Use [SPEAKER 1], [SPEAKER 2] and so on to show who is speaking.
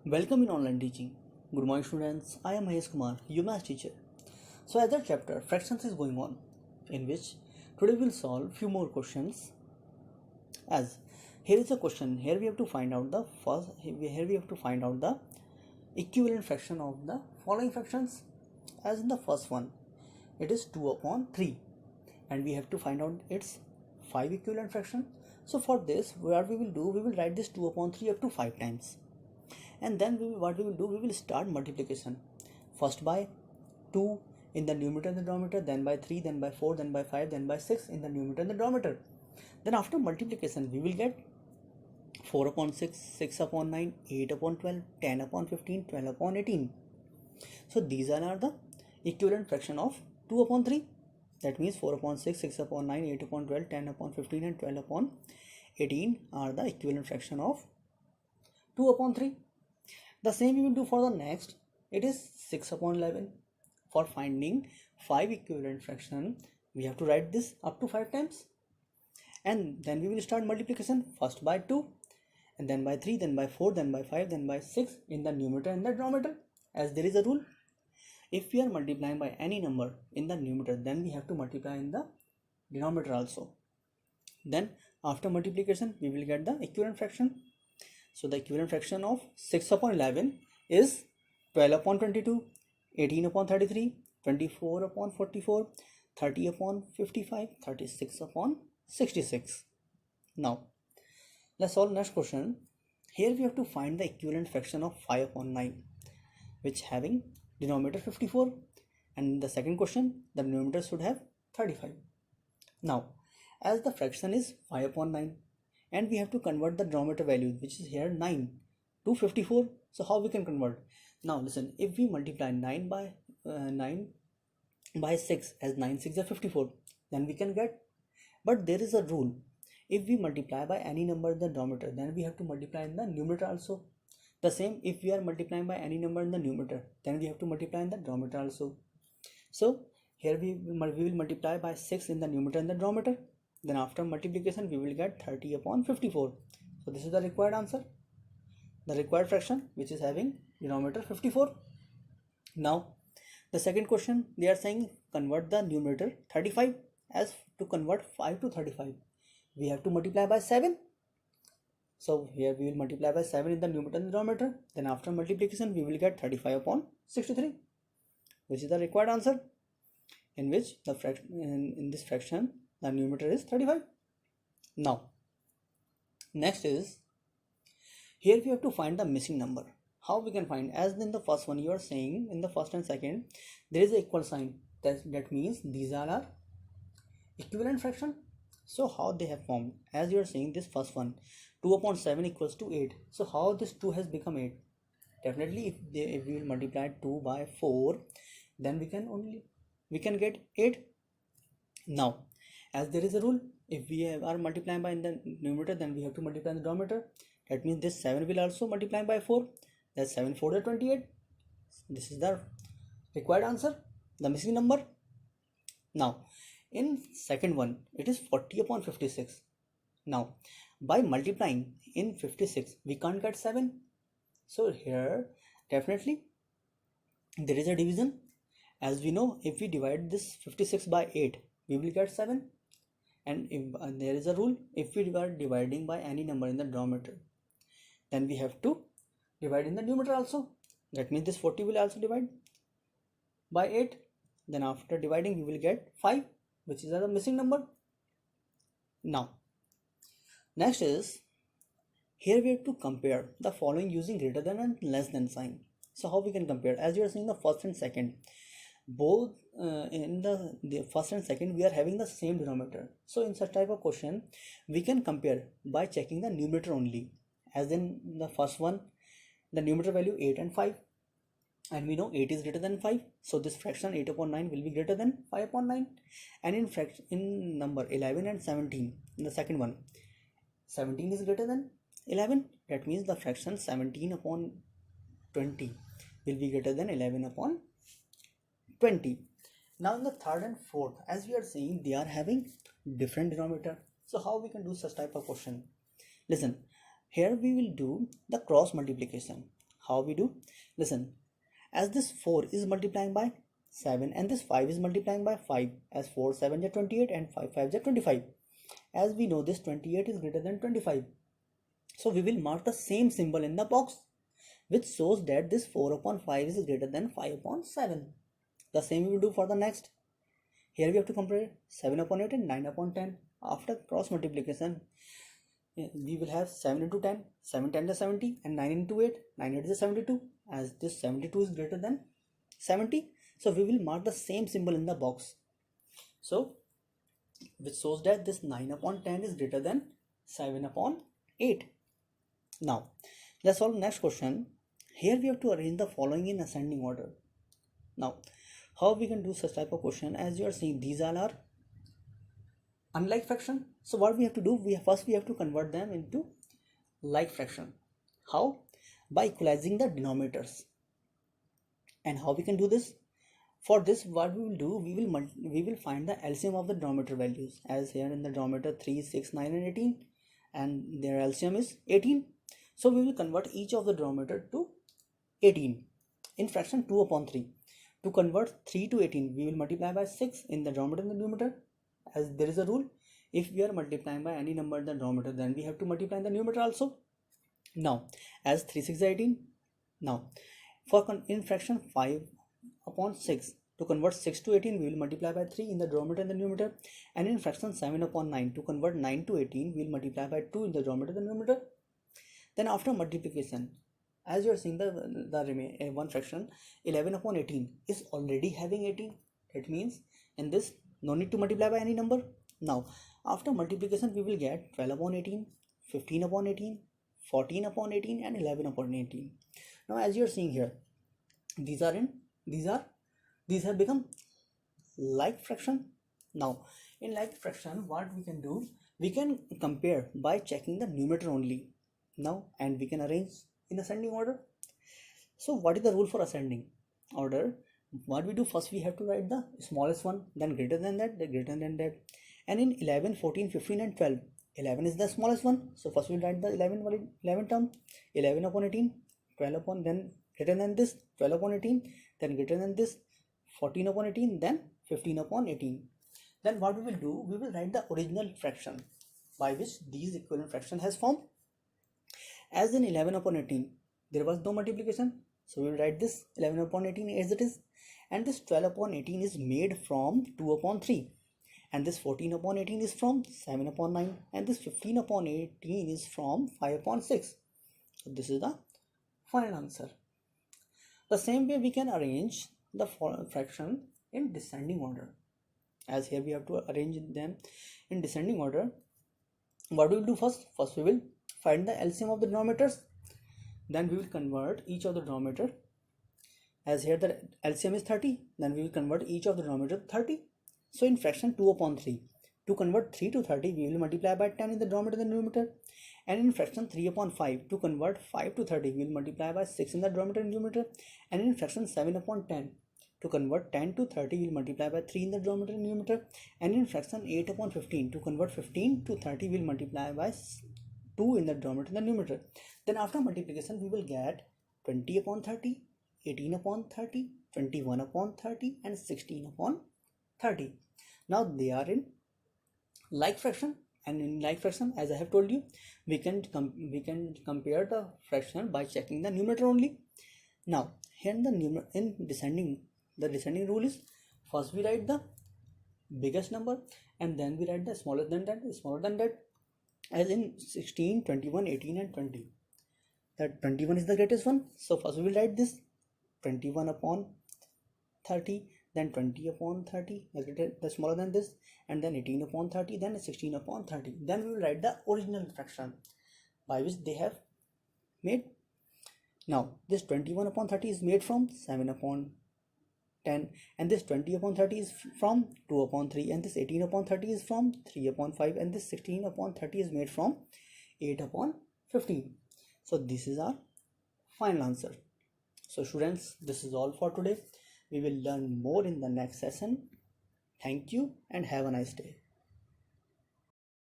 [SPEAKER 1] Welcome in online teaching. Good morning, students. I am Mahesh Kumar, your math teacher. So, as the chapter fractions is going on, in which today we'll solve few more questions. As here is a question. Here we have to find out the first. Here we have to find out the equivalent fraction of the following fractions. As in the first one, it is 2 upon 3, and we have to find out its 5 equivalent fraction. So for this, what we will do, we will write this 2 upon 3 up to 5 times. And then what we will do, we will start multiplication, first by 2 in the numerator and the denominator, then by 3, then by 4, then by 5, then by 6 in the numerator and the denominator. Then after multiplication we will get 4 upon 6, 6 upon 9, 8 upon 12, 10 upon 15, 12 upon 18. So these are the equivalent fraction of 2 upon 3. That means 4 upon 6, 6 upon 9, 8 upon 12, 10 upon 15 and 12 upon 18 are the equivalent fraction of 2 upon 3. The same we will do for the next. It is 6 upon 11. For finding 5 equivalent fraction, we have to write this up to 5 times. And then we will start multiplication, first by 2, and then by 3, then by 4, then by 5, then by 6 in the numerator and the denominator. As there is a rule, if we are multiplying by any number in the numerator, then we have to multiply in the denominator also. Then after multiplication, we will get the equivalent fraction. So the equivalent fraction of 6 upon 11 is 12 upon 22, 18 upon 33, 24 upon 44, 30 upon 55, 36 upon 66. Now, let's solve next question. Here we have to find the equivalent fraction of 5 upon 9, which having denominator 54. And in the second question, the denominator should have 35. Now, as the fraction is 5 upon 9, and we have to convert the denominator value, which is here 9, to 54. So how we can convert? Now listen, if we multiply 9 by 6, as 9 6 are 54, then we can get. But there is a rule. If we multiply by any number in the denominator, then we have to multiply in the numerator also. The same, if we are multiplying by any number in the numerator, then we have to multiply in the denominator also. So here we will multiply by 6 in the numerator and the denominator. Then after multiplication we will get 30 upon 54. So this is the required answer, the required fraction, which is having denominator 54. Now the second question, they are saying convert the numerator 35. As to convert 5 to 35, we have to multiply by 7. So here we will multiply by 7 in the numerator and the denominator. Then after multiplication we will get 35 upon 63, which is the required answer, in which the fraction in this fraction the numerator is 35. Now next is, here we have to find the missing number. How we can find? As in the first one, you are saying in the first and second there is an equal sign. That means these are our equivalent fraction. So how they have formed? As you are saying, this first one, 2 upon 7 equals to 8. So how this 2 has become 8? Definitely if we will multiply 2 by 4, then we can get 8. Now as there is a rule, if we are multiplying by in the numerator, then we have to multiply in the denominator. That means this 7 will also multiply by 4. That's 7 4 is 28. This is the required answer, the missing number. Now in second one, it is 40 upon 56. Now by multiplying in 56, we can't get 7. So here definitely there is a division. As we know, if we divide this 56 by 8, we will get 7. And if there is a rule, if we are dividing by any number in the denominator, then we have to divide in the numerator also. That means this 40 will also divide by 8. Then after dividing we will get 5, which is the missing number. Now next is, here we have to compare the following using greater than and less than sign. So how we can compare? As you are seeing the first and second, both in the first and second we are having the same denominator. So in such type of question we can compare by checking the numerator only. As in the first one, the numerator value 8 and 5, and we know 8 is greater than 5. So this fraction 8 upon 9 will be greater than 5 upon 9. And in number 11 and 17, in the second one, 17 is greater than 11. That means the fraction 17 upon 20 will be greater than 11 upon 20. Now in the third and fourth, as we are seeing, they are having different denominator. So how we can do such type of question? Listen, here we will do the cross multiplication. How we do? Listen, as this 4 is multiplying by 7 and this 5 is multiplying by 5, as 4 7 is 28 and 5 5 is 25. As we know, this 28 is greater than 25. So we will mark the same symbol in the box, which shows that this 4 upon 5 is greater than 5 upon 7. The same we will do for the next. Here we have to compare 7 upon 8 and 9 upon 10. After cross multiplication, we will have 7 into 10, 7 10 is 70, and 9 into 8, 9 8 is 72. As this 72 is greater than 70, so we will mark the same symbol in the box. So, which shows that this 9 upon 10 is greater than 7 upon 8. Now, let's solve next question. Here we have to arrange the following in ascending order. Now, how we can do such type of question? As you are seeing, these all are unlike fraction. So what we have to do? First we have to convert them into like fraction. How? By equalizing the denominators. And how we can do this? For this, what we will do, we will find the LCM of the denominator values. As here in the denominator 3, 6, 9 and 18, and their LCM is 18. So we will convert each of the denominator to 18 in fraction 2 upon 3. To convert 3 to 18, we will multiply by 6 in the denominator and the numerator. As there is a rule, if we are multiplying by any number in the denominator, then we have to multiply in the numerator also. Now, as 3 6 is 18. Now, in fraction 5 upon 6, to convert 6 to 18, we will multiply by 3 in the denominator and the numerator. And in fraction 7 upon 9, to convert 9 to 18, we will multiply by 2 in the denominator and the numerator. Then after multiplication, as you are seeing the one fraction 11 upon 18 is already having 18. It means in this no need to multiply by any number. Now after multiplication we will get 12 upon 18, 15 upon 18, 14 upon 18 and 11 upon 18. Now as you are seeing here, these have become like fraction. Now in like fraction, what we can do, we can compare by checking the numerator only. Now, and we can arrange in ascending order. So what is the rule for ascending order? What we do, first we have to write the smallest one, then greater than that, then greater than that. And in 11, 14, 15 and 12, 11 is the smallest one. So first we will write the 11 term, 11 upon 18, 12 upon, then greater than this, 12 upon 18, then greater than this, 14 upon 18, then 15 upon 18. Then what we will do, we will write the original fraction by which these equivalent fraction has formed. As in 11 upon 18, there was no multiplication. So we will write this 11 upon 18 as it is. And this 12 upon 18 is made from 2 upon 3. And this 14 upon 18 is from 7 upon 9. And this 15 upon 18 is from 5 upon 6. So this is the final answer. The same way we can arrange the fraction in descending order. As here we have to arrange them in descending order. What we will do first? First we will find the LCM of the denominators. Then we will convert each of the denominator. As here the LCM is 30, then we will convert each of the denominator to 30. So in fraction 2 upon 3, to convert 3 to 30, we will multiply by 10 in the denominator and the numerator. And in fraction 3 upon 5, to convert 5 to 30, we will multiply by 6 in the denominator and numerator. And in fraction 7 upon 10, to convert 10 to 30, we will multiply by 3 in the denominator and numerator. And in fraction 8 upon 15, to convert 15 to 30, we will multiply by 2 in the denominator and the numerator. Then after multiplication, we will get 20 upon 30, 18 upon 30, 21 upon 30 and 16 upon 30. Now they are in like fraction, and in like fraction, as I have told you, we can compare the fraction by checking the numerator only. Now here in descending, the descending rule is first we write the biggest number and then we write the smaller than that, as in 16, 21, 18 and 20. That 21 is the greatest one, so first we will write this 21 upon 30, then 20 upon 30, the smaller than this, and then 18 upon 30, then 16 upon 30. Then we will write the original fraction by which they have made. Now this 21 upon 30 is made from 7 upon 10, and this 20 upon 30 is from 2 upon 3, and this 18 upon 30 is from 3 upon 5, and this 16 upon 30 is made from 8 upon 15. So this is our final answer. So students, this is all for today. We will learn more in the next session. Thank you and have a nice day.